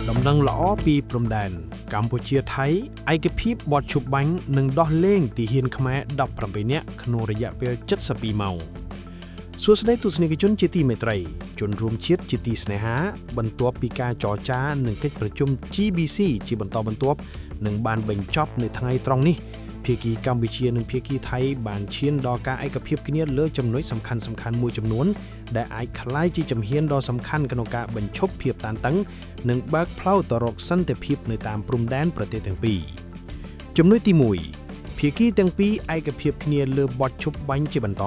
ដំណឹងល្អពីព្រំដែនកម្ពុជាថៃឯកភាពបត់ឈប់បាញ់និងដោះលែងទាហានខ្មែរ17នាក់ក្នុងរយៈពេល72ម៉ោងសួស្តីទស្សនិកជនជាទីមេត្រីជនរួមជាតិជាទីស្នេហាបន្ទាប់ពីការចរចានិងកិច្ចប្រជុំ GBC ជាបន្តបន្ទាប់នឹងបានបញ្ចប់នៅថ្ងៃត្រង់នេះភាគីកម្ពុជានិងភាគីថៃបានឈានដល់ការឯកភាពគ្នាលើចំណុចសំខាន់មួយចំនួនដែលអាចក្លាយជាជំហានដ៏សំខាន់ក្នុងការបញ្ឈប់ភាពតានតឹងនិងបើកផ្លូវទៅរកសន្តិភាពនៅតាមព្រំដែនប្រទេសទាំងពីរចំណុចទី1ភាគីទាំងពីរឯកភាពគ្នាលើបទឈប់បាញ់ជាបន្ត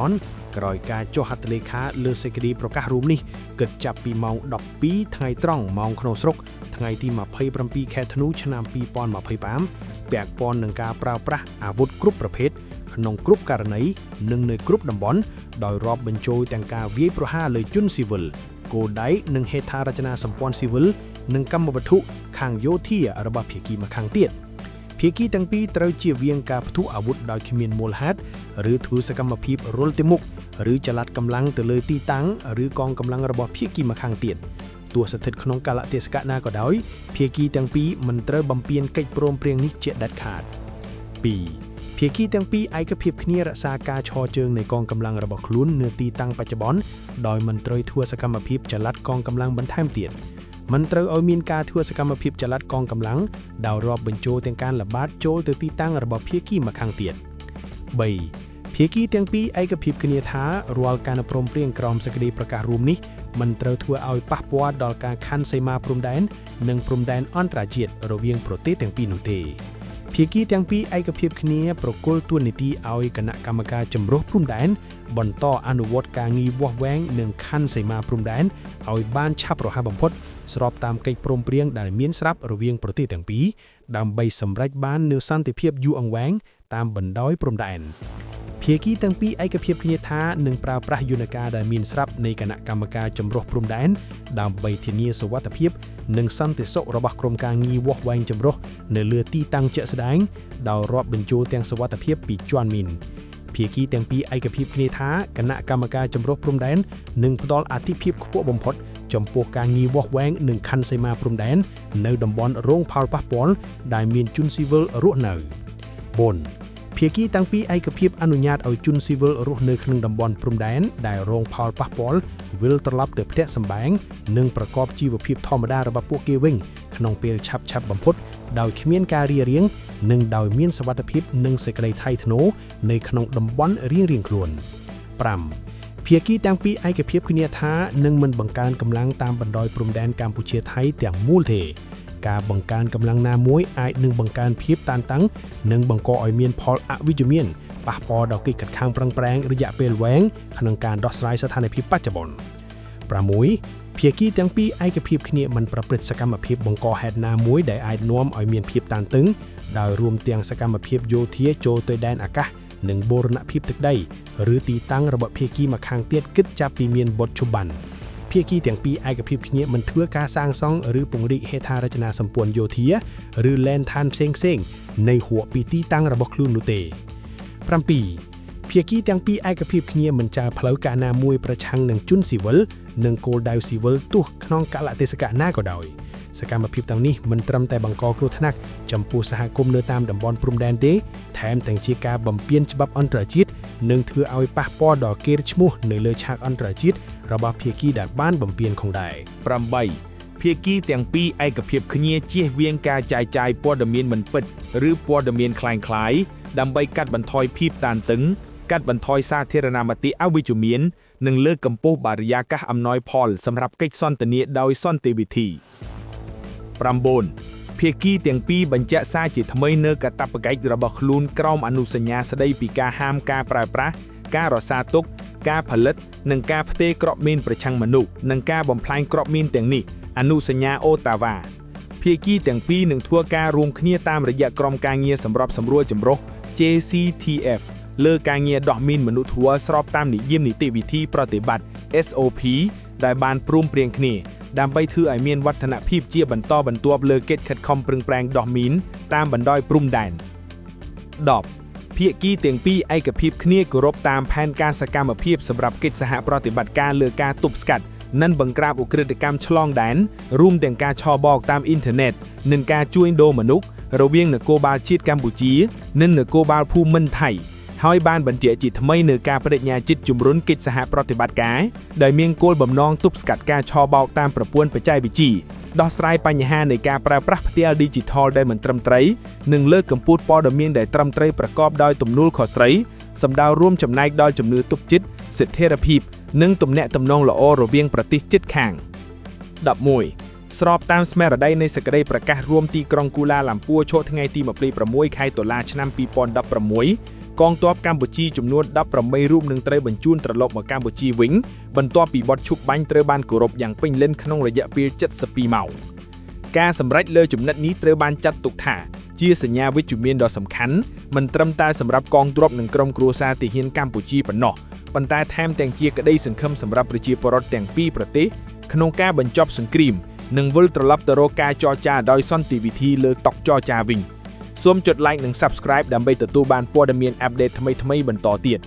ក្រោយការចុះហត្ថលេខាលើសេចក្តីប្រកាសរួមនេះគិតចាប់ពីម៉ោង12ថ្ងៃត្រង់ម៉ោងក្នុងស្រុកថ្ងៃទី27ខែធ្នូឆ្នាំ2025ពាក់ព័ន្ធនឹងការប្រើប្រាស់អាវុធគ្រប់ប្រភេទក្នុងគ្រប់ករណីនិងនៅគ្រប់តំបន់ដោយរាប់បញ្ចូលទាំងការវាយប្រហារលើជនស៊ីវិលគោលដៅនិងហេដ្ឋារចនាសម្ព័ន្ធស៊ីវិលនិងកម្មវត្ថុខាងយោធារបស់ភាគីម្ខាងទៀតភាគីទាំងពីរត្រូវជៀសវាងការផ្ទុះអាវុធដោយគ្មានមូលហេតុឬធ្វើសកម្មភាពរុលទៅមុខឬចល័តកម្លាំងទៅលើទីតាំងឬកងកម្លាំងរបស់ភាគីម្ខាងទៀតទោះស្ថិតក្នុងកាលៈទេសៈណាក៏ដោយភាគីទាំងពីរមិនត្រូវបំពានកិច្ចព្រមព្រៀងនេះជាដាច់ខាត 2. ភាគីទាំងពីរឯកភាពគ្នារក្សាការឈរជើងនៃកងកម្លាំងរបស់ខ្លួននៅទីតាំងបច្ចុប្បន្នដោយមិនត្រូវធ្វើសកម្មភាពចល័តកងកម្លាំងបន្ថែមទៀតមិនត្រូវឲ្យមានការធ្វើសកម្មភាពចល័តកងកម្លាំងដោយរាប់បញ្ចូលទាំងការល្បាតចូលទៅទីតាំងរបស់ភាគីម្ខាងទៀត 3. ភាគីទាំងពីរឯកភាពគ្នាថារាល់ការព្រមព្រៀងក្រោមសេចក្តីប្រកាសរួមនេះមិនត្រូវធ្វើឲ្យប៉ះពាល់ដល់ការខ័ណ្ឌសីមាព្រំដែននិងព្រំដែនអន្តរជាតិរវាងប្រទេសទាំងពីរនោះទេភាគីទាំងពីរឯកភាពគ្នាប្រគល់ទួនាទីឲ្យគណៈកម្មការចម្រុះព្រំដែនបន្តអនុវត្តការងារវាស់វែងនិងខ័ណ្ឌសីមាព្រំដែនឲ្យបានឆាប់រហ័សបំផុតស្របតាមកិច្ចព្រមព្រៀងដែលមានស្រាប់រវាងប្រទេសទាំងពីរដើម្បីសម្រេចបាននូវសន្តិភាពយូរអង្វែងតាមបណ្ដោយព្រំដែនភាគីទាំងពីរឯកភាពគ្នាថានឹងប្រើប្រាស់យន្តការដែលមានស្រាប់នៃគណៈកម្មការចម្រុះព្រំដែនដើម្បីធានាសុវត្ថិភាពនិងសន្តិសុខរបស់ក្រុមការងារវាស់វែងចម្រុះនៅលើទីតាំងជាក់ស្ដែងដោយរាប់បញ្ចូលទាំងសុវត្ថិភាពពីជាន់មីនភាគីទាំងពីរឯកភាពគ្នាថាគណៈកម្មការចម្រុះព្រំដែននឹងផ្ដល់អាទិភាពខ្ពស់បំផុតចំពោះការងារវាស់វែងនិងខ័ណ្ឌសីមាព្រំដែននៅតំបន់រងផលប៉ះពាល់ដែលមានជនស៊ីវិលរស់នៅ 4. ភាគីទាំងពីរឯកភាពអនុញ្ញាតឲ្យជនស៊ីវិលរស់នៅក្នុងតំបន់ព្រំដែនដែលរងផលប៉ះពាល់វិលត្រឡប់ទៅផ្ទះសម្បែងនិងប្រកបជីវភាពធម្មតារបស់ពួកគេវិញក្នុងពេលឆាប់បំផុតដោយគ្មានការរារាំងនិងដោយមានសុវត្ថិភាពនិងសេចក្តីថ្លៃថ្នូរនៅក្នុងតំបន់រៀងៗខ្លួន 5. ភាគីទាំងពីរឯកភាពគ្នាថានឹងមិនបង្កើនកម្លាំងតាមបណ្ដោយព្រំដែនកម្ពុជាថៃទាំងមូលទេការបង្កើនកម្លាំងណាមួយអាចនឹងបង្កើនភាពតានតឹងនិងបង្កឲ្យមានផលអវិជ្ជមានប៉ះពាល់ដល់កិច្ចខិតខំប្រឹងប្រែងរយៈពេលវែងក្នុងការដោះស្រាយស្ថានភាពបច្ចុប្បន្ន 6. ភាគីទាំងពីរឯកភាពគ្នាមិនប្រព្រឹត្តសកម្មភាពបង្កហេតុណាមួយដែលអាចនាំឲ្យមានភាពតានតឹងដោយរួមទាំងសកម្មភាពយោធាចូលទៅដែនអាកាសនិងបូរណភាពទឹកដីឬទីតាំងរបស់ភាគីម្ខាងទៀតគិតចាប់ពីមានបទឈប់បាញ់ភាគីទាំងពីរឯកភាពគ្នាមិនធ្វើការសាងសង់ឬពង្រីកហេដ្ឋារចនាសម្ព័ន្ធយោធាឬលែនឋានផ្សេងៗនៃហួសពីទីតាំងរបស់ខ្លួននោះទេ 7. ភាគីទាំងពីរឯកភាពគ្នាមិនចោលផ្លូវការណាមួយប្រឆាំងនឹងជនស៊ីវិលនិងគោលដៅស៊ីវិលទោះក្នុងកាលៈទេសៈណាក៏ដោយសកម្មភាពទាំងនេះមិនត្រឹមតែបង្កគ្រោះថ្នាក់ចំពោះសហគមន៍នៅតាមតំបន់ព្រំដែនទេថែមទាំងជាការបំពានច្បាប់អន្តរជាតិនិងធ្វើឲ្យប៉ះពាល់ដល់កេរ្តិ៍ឈ្មោះនៅលើឆាកអន្តរជាតិរបស់ភាគីដែលបានបំពានផងដែរ 8. ភាគីទាំងពីរឯកភាពគ្នាជៀសវាងការចាយចាយព័ត៌មានមិនពិតឬព័ត៌មានคล้ายៗដើម្បីកាត់បន្ថយភាពតានតឹងកាត់បន្ថយសាធារណមតិអវិជ្ជមាននិងលើកកម្ពស់បរិយាកាសអំណោយផលសម្រាប់កិច្ចសន្ទនាដោយសន្តិវិធី 9. ភាគីទាំងពីរបញ្ជាក់សារជាថ្មីនៅកាតព្វកិច្ចរបស់ខ្លួនក្រោមអនុសញ្ញាស្តីពីការហាមការប្រើប្រាស់ការរសារទុកការផលិតនិងការផ្ទេរគ្រាប់មីនប្រឆាំងមនុស្សនិងការបំផ្លាញគ្រាប់មីនទាំងនេះអនុសញ្ញាអូតាវ៉ាភាគីទាំងពីរនឹងធ្វើការរួមគ្នាតាមរយៈក្រុមការងារសម្របសម្រួលចម្រុះ JCTF លើការងារដោះមីនមនុស្សធម៌ស្របតាមនិយមនីតិវិធីប្រតិបត្តិ SOP ដែលបានព្រមព្រៀងគ្នាដើម្បីធ្វើឲ្យមានវឌ្ឍនភាពជាបន្តបន្ទាប់លើកិច្ចខិតខំប្រឹងប្រែងដោះមីនតាមបណ្ដោយព្រំដែន 10. ភាគីទាំងពីរឯកភាពគ្នាគោរពតាមផែនការសកម្មភាពសម្រាប់កិច្ចសហប្រតិបត្តិការលើការទប់ស្កាត់ និងបង្ក្រាបឧក្រិដ្ឋកម្មឆ្លងដែនរួមទាំងការឆបោកតាមអ៊ីនធឺណិតនិងការជួញដូរមនុស្សរវាងនគរបាលជាតិកម្ពុជានិងនគរបាលភូមិន្ទថៃហើយបានបញ្ជាក់ជាថ្មីនៅការបដិញ្ញាចិត្តជំរុញកិច្ចសហប្រតិបត្តិការដែលមានគោលបំណងទប់ស្កាត់ការឆបោកតាមប្រព័ន្ធបច្ចេកវិទ្យាដោះស្រាយបញ្ហានៃការប្រើប្រាស់ផ្ទាល់ Digital ដែលមិនត្រឹមត្រូវនិងលើកកម្ពស់ព័ត៌មានដែលត្រឹមត្រូវប្រកបដោយទំនួលខុសត្រូវសម្ដៅរួមចំណែកដល់ជំនឿទុកចិត្តសិទ្ធិរភាពនិងទំនាក់ទំនងល្អរវាងប្រទេសជិតខាង 11 ស្របតាមស្មារតីនៃសេចក្តីប្រកាសរួមទីក្រុងគូឡាឡាំពួរឆថ្ងៃទី26ខែតុលាឆ្នាំ2016កងទ័ពកម្ពុជាចំនួន18រូបនឹងត្រូវបញ្ជូនត្រឡប់មកកម្ពុជាវិញបន្ទាប់ពីបទឈប់បាញ់ត្រូវបានគោរពយ៉ាងពេញលេញក្នុងរយៈពេល72ម៉ោងការសម្រេចលើចំណិតនេះត្រូវបានចាត់ទុកថាជាសញ្ញាវិជ្ជមានដ៏សំខាន់មិនត្រឹមតែសម្រាប់កងទ័ពនិងក្រុមគ្រួសារទាហានកម្ពុជាប៉ុណ្ណោះប៉ុន្តែថែមទាំងជាក្តីសង្ឃឹមសម្រាប់ប្រជាពលរដ្ឋទាំងពីរប្រទេសក្នុងការបញ្ចប់សង្គ្រាមនិងវិលត្រឡប់ទៅរកការចរចាដោយសន្តិវិធីលើតុចរចាវិញសូមចុច like និង subscribe ដើម្បីទទួលបានព័ត៌មានអាប់ដេតថ្មីៗបន្តទៀត